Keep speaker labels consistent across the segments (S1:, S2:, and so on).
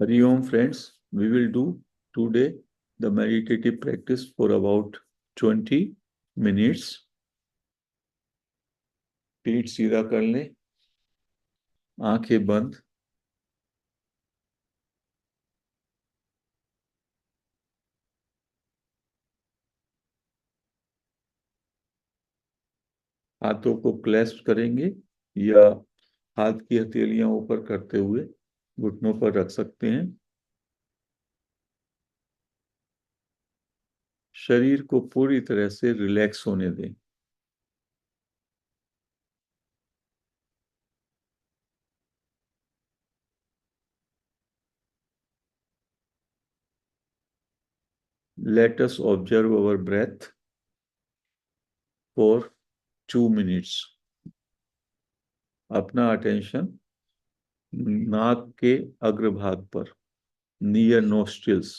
S1: Hari Om friends, we will do today the meditative practice for about 20 minutes. पीठ सीधा कर लें, आंखें बंद। हाथों को क्लैस्प करेंगे या हाथ की हथेलियां ऊपर करते हुए घुटनों पर रख सकते हैं। शरीर को पूरी तरह से रिलैक्स होने दें। Let us observe our breath for 2 minutes. अपना अटेंशन नाक के अग्रभाग पर, नियर नोस्ट्रिल्स,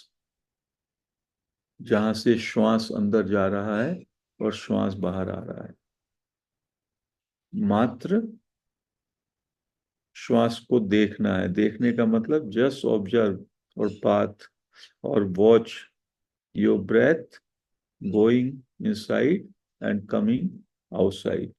S1: जहां से श्वास अंदर जा रहा है और श्वास बाहर आ रहा है। मात्र श्वास को देखना है। देखने का मतलब जस्ट ऑब्जर्व और पाथ और watch your breath going inside and coming outside.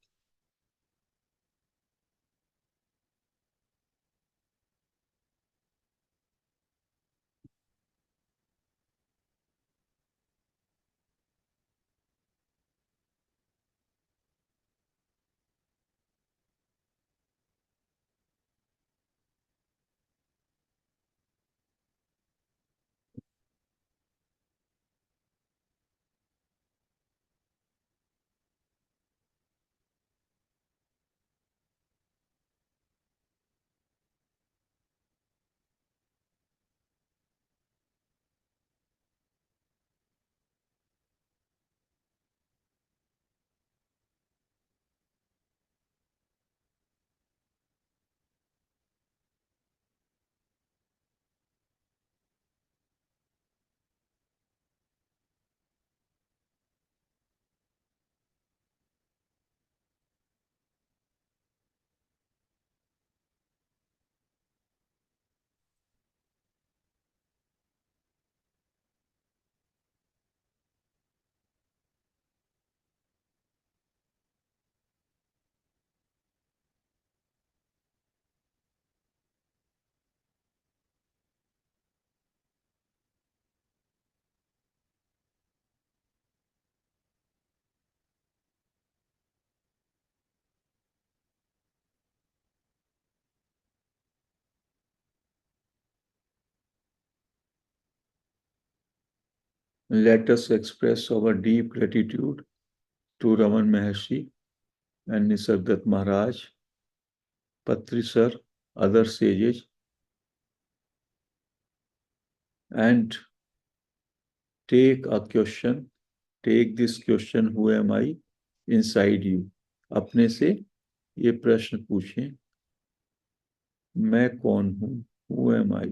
S1: Let us express our deep gratitude to Raman Maharshi and Nisargadatta Maharaj, Patri Sir, other sages, and take a question, take this question, who am I, inside you. अपने से ये प्रश्न पूछें, मैं कौन हूं, who am I.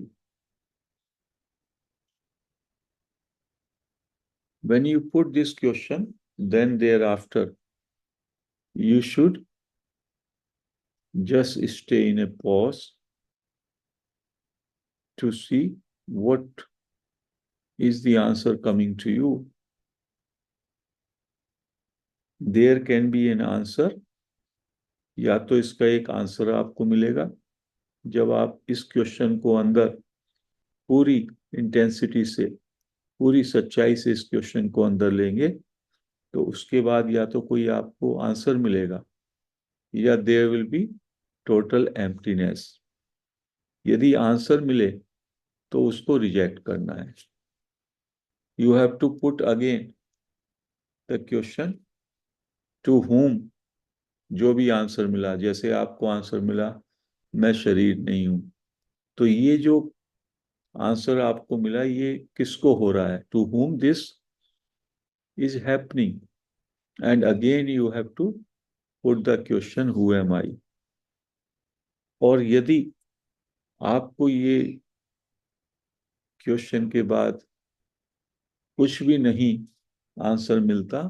S1: When you put this question, then thereafter you should just stay in a pause to see what is the answer coming to you. There can be an answer, या तो इसका एक answer आपको मिलेगा जब आप इस question को अंदर पूरी इंटेंसिटी से, पूरी सच्चाई से इस क्वेश्चन को अंदर लेंगे, तो उसके बाद या तो कोई आपको आंसर मिलेगा या there will be total emptiness. यदि आंसर मिले तो उसको रिजेक्ट करना है। You have to put again the question to whom, जो भी आंसर मिला, जैसे आपको आंसर मिला मैं शरीर नहीं हूं, तो ये जो आंसर आपको मिला ये किसको हो रहा है, to whom this is happening, and again you have to put the question who am I. और यदि आपको ये क्वेश्चन के बाद कुछ भी नहीं आंसर मिलता,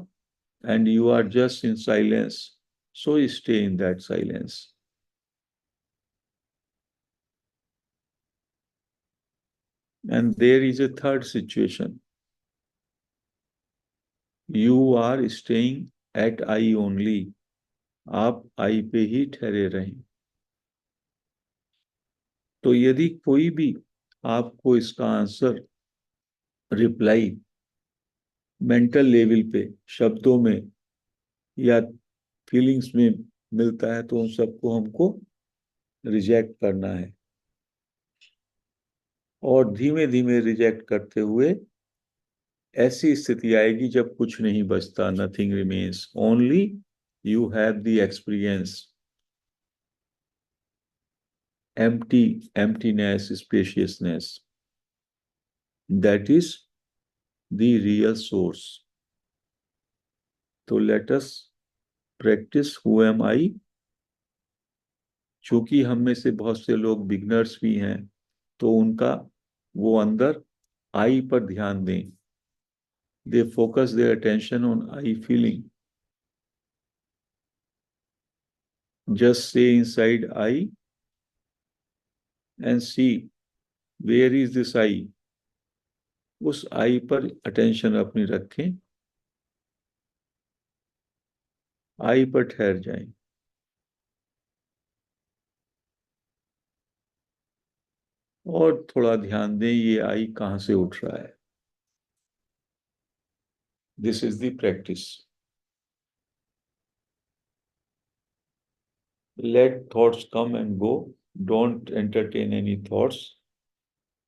S1: and you are just in silence, so stay in that silence. And there is a third situation. You are staying at I only. आप आई पे ही ठहरे रहें। तो यदि कोई भी आपको इसका आंसर रिप्लाई मेंटल लेवल पे शब्दों में या फीलिंग्स में मिलता है तो उन सबको हमको रिजेक्ट करना है, और धीमे धीमे रिजेक्ट करते हुए ऐसी स्थिति आएगी जब कुछ नहीं बचता, nothing remains, only you have the experience, emptiness, spaciousness, that is the real source. तो let us practice who am I। चूंकि हम में से बहुत से लोग बिगनर्स भी हैं, तो उनका वो अंदर आई पर ध्यान दें। They focus their attention on I feeling. Just stay inside I and see where is this I। उस I पर अटेंशन अपनी रखें, I पर ठहर जाएं, और थोड़ा ध्यान दें ये I कहां से उठ रहा है। This is the practice. Let thoughts come and go. Don't entertain any thoughts.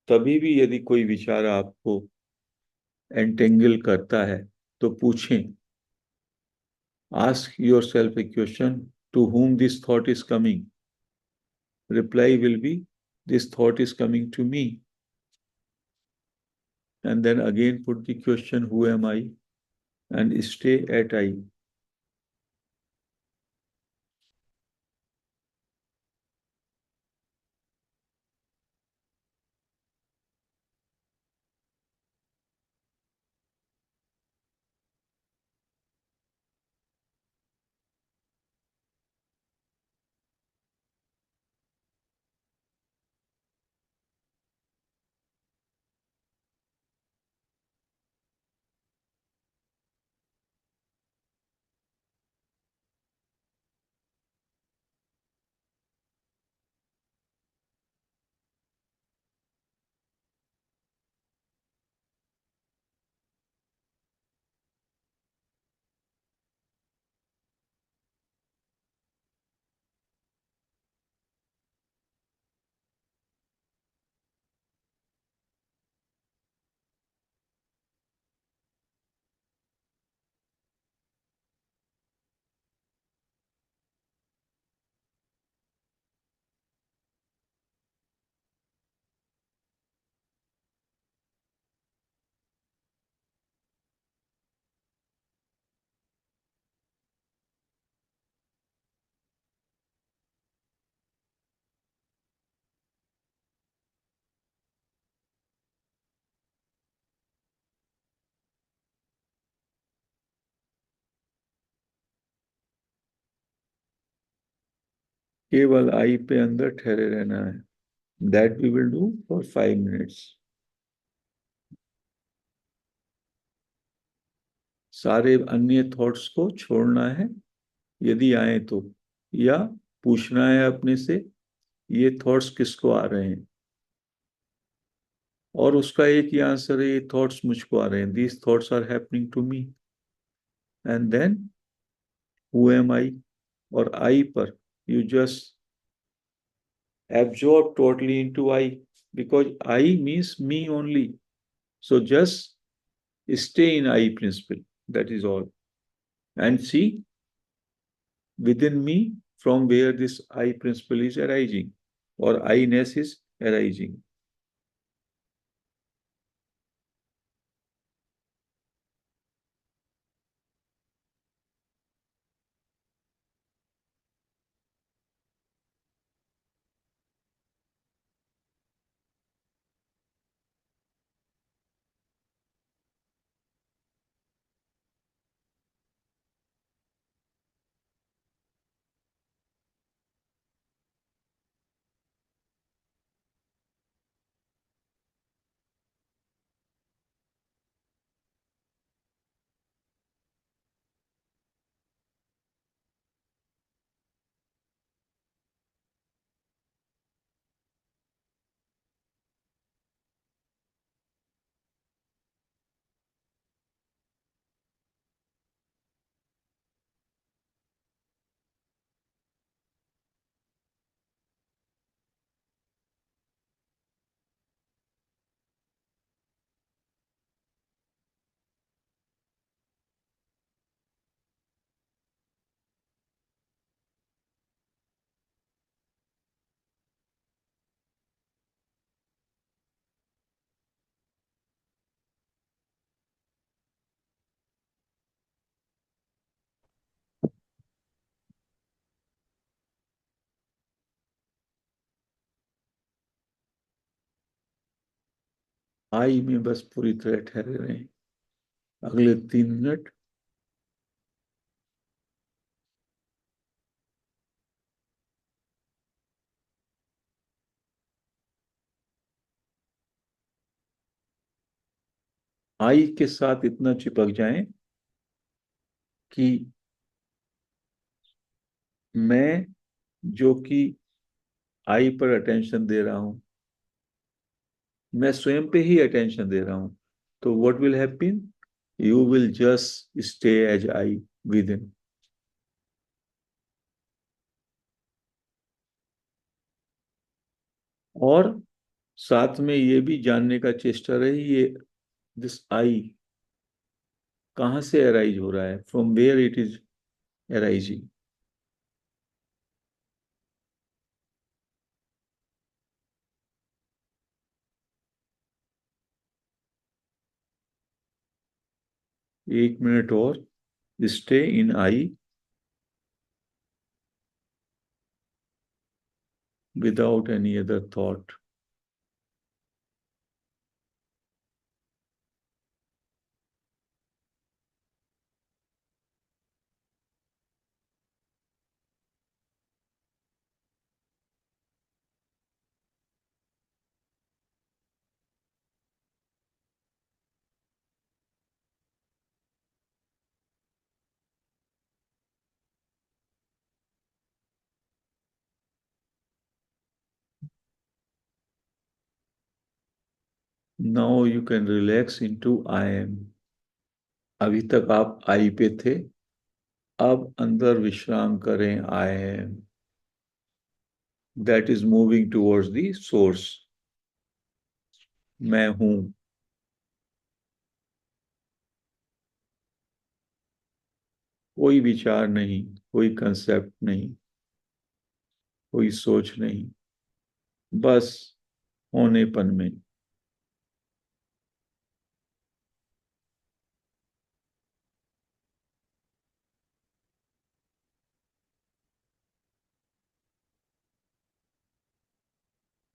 S1: तभी भी यदि कोई विचार आपको एंटेंगल करता है तो पूछें, ask yourself a question, to whom this thought is coming? Reply will be, this thought is coming to me. And then again put the question, who am I? And stay at I. केवल I पे अंदर ठहरे रहना है। That we will do for 5 minutes. सारे अन्य thoughts को छोड़ना है यदि आए तो, या पूछना है अपने से ये थॉट्स किसको आ रहे हैं, और उसका एक ही आंसर है, ये थॉट्स मुझको आ रहे हैं, these thoughts are happening to me. And then who am I, और आई पर you just absorb totally into I, because I means me only. So just stay in I principle, that is all, and see within me from where this I principle is arising, or I-ness is arising. आई में बस पूरी तरह ठहरे रहें अगले 3 minute. आई के साथ इतना चिपक जाएं कि मैं, जो कि आई पर अटेंशन दे रहा हूं, मैं स्वयं पे ही अटेंशन दे रहा हूं, तो what will happen, you will just stay as I within. और साथ में ये भी जानने का चेष्टा रही, ये दिस आई कहाँ से अराइज हो रहा है, from where it is arising. एक मिनट और, stay in I without any other thought. Now you can relax into I am. अभी तक आप आई पे थे, अब अंदर विश्राम करें I am, that is moving towards the source. मैं हूं। कोई विचार नहीं, कोई कंसेप्ट नहीं, कोई सोच नहीं, बस होनेपन में।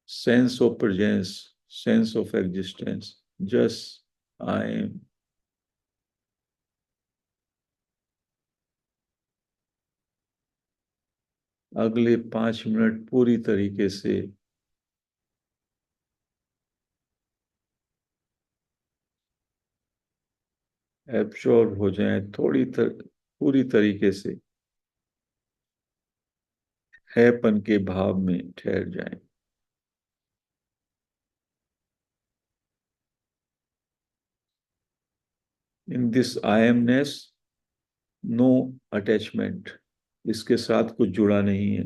S1: Sense of presence, sense of existence, just I am. अगले 5 मिनट पूरी तरीके से एब्जॉर्ब हो जाएं, पूरी तरीके से हैपन के भाव में ठहर जाएं। In this I amness, no attachment, इसके साथ कुछ जुड़ा नहीं है,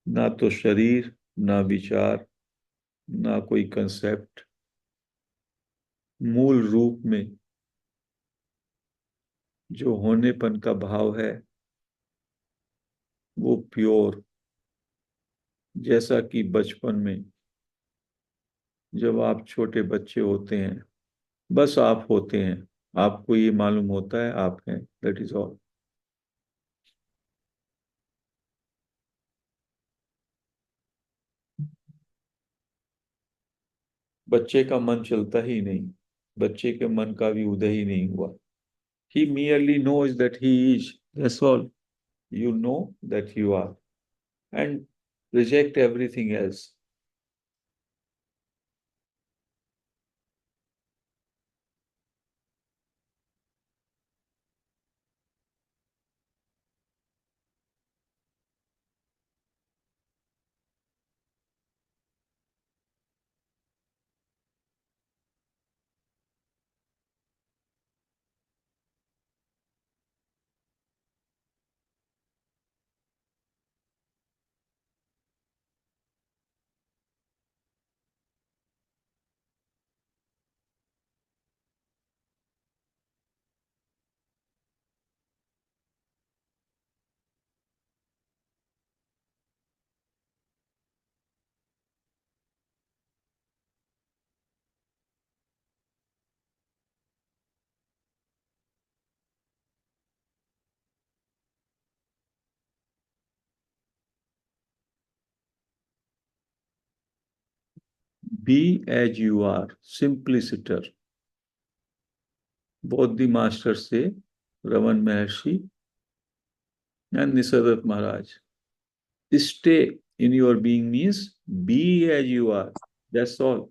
S1: ना तो शरीर, ना विचार, ना कोई कंसेप्ट। मूल रूप में जो होनेपन का भाव है वो प्योर, जैसा कि बचपन में जब आप छोटे बच्चे होते हैं, बस आप होते हैं, आपको ये मालूम होता है आप हैं, दैट इज ऑल। बच्चे का मन चलता ही नहीं, बच्चे के मन का भी उदय ही नहीं हुआ। ही merely knows that he is, that's all। you know that you are, and reject everything else। Be as you are, simpliciter. Both the masters say, Raman Maharshi and Nisargat Maharaj. Stay in your being means be as you are. That's all.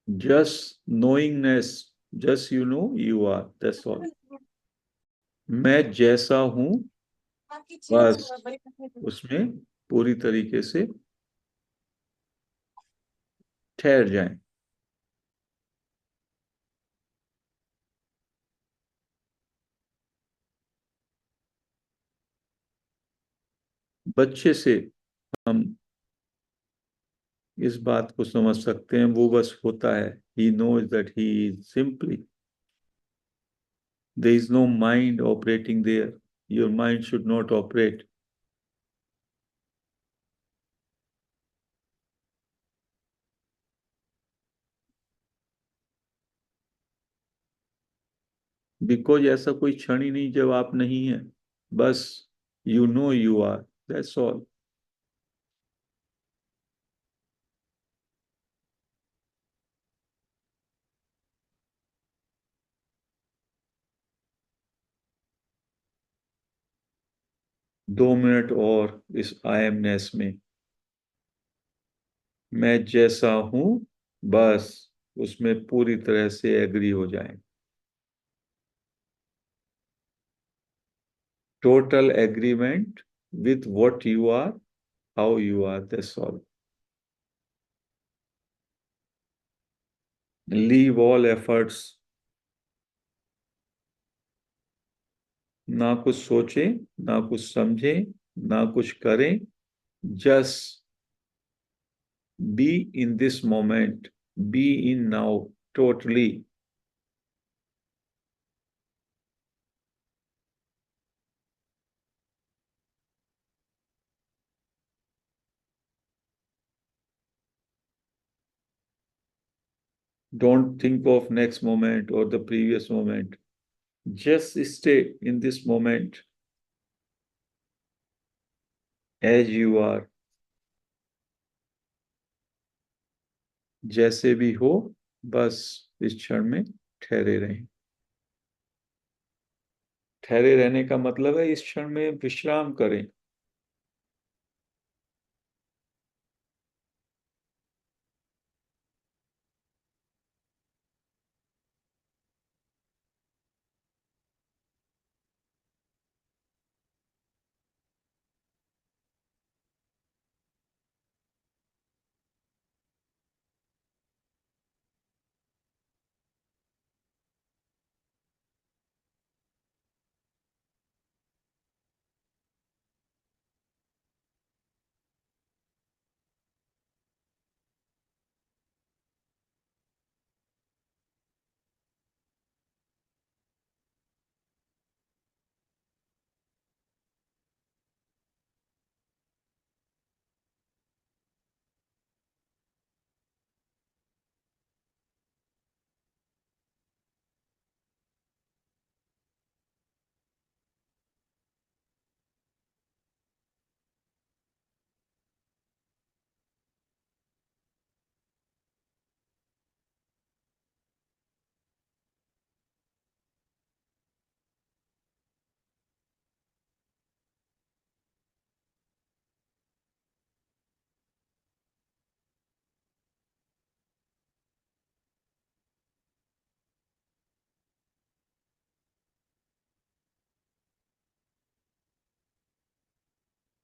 S1: Just knowingness, just you are. That's all. मैं जैसा हूं बस उसमें पूरी तरीके से ठहर जाएं। बच्चे से हम इस बात को समझ सकते हैं, वो बस होता है। He knows that he is simply, there is no mind operating there. Your mind should not operate, because ऐसा कोई क्षण ही नहीं जब आप नहीं है। बस you are, that's all. 2 minute और इस आई एमनेस में। मैं जैसा हूं बस उसमें पूरी तरह से एग्री हो जाएं। Total agreement with what you are, how you are, that's all. Leave all efforts, ना कुछ सोचें, ना कुछ समझें, ना कुछ करें। Just be in this moment, be in now, totally. Don't think of next moment or the previous moment. Just stay in this moment as you are. जैसे भी हो, बस इस क्षण में ठहरे रहें। ठहरे रहने का मतलब है इस क्षण में विश्राम करें।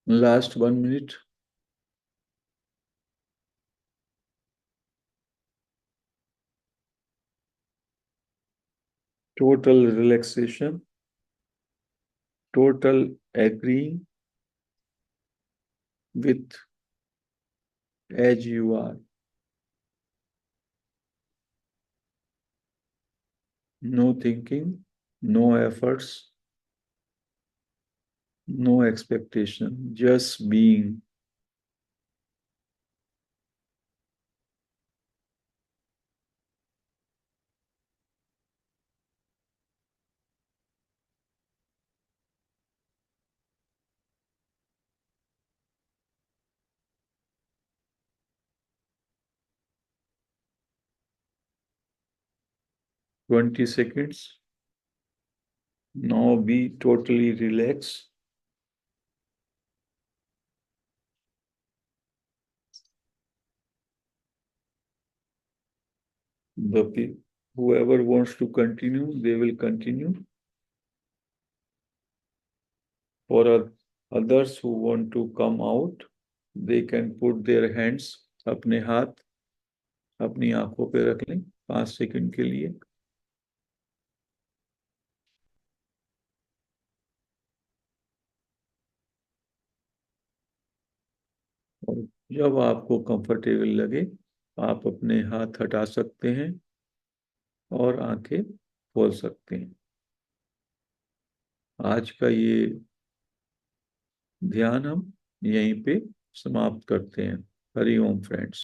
S1: Last 1 minute. Total relaxation, total agreeing with as you are. No thinking, no efforts, no expectation, just being. 20 seconds. Now be totally relaxed. Whoever wants to continue, they will continue. For others who want to come out, they can put their hands, अपने हाथ अपनी आंखों पे रख लें 5 second के लिए. और जब आपको कंफर्टेबल लगे, आप अपने हाथ हटा सकते हैं और आंखें खोल सकते हैं. आज का ये ध्यान हम यहीं पे समाप्त करते हैं. हरि ओम फ्रेंड्स.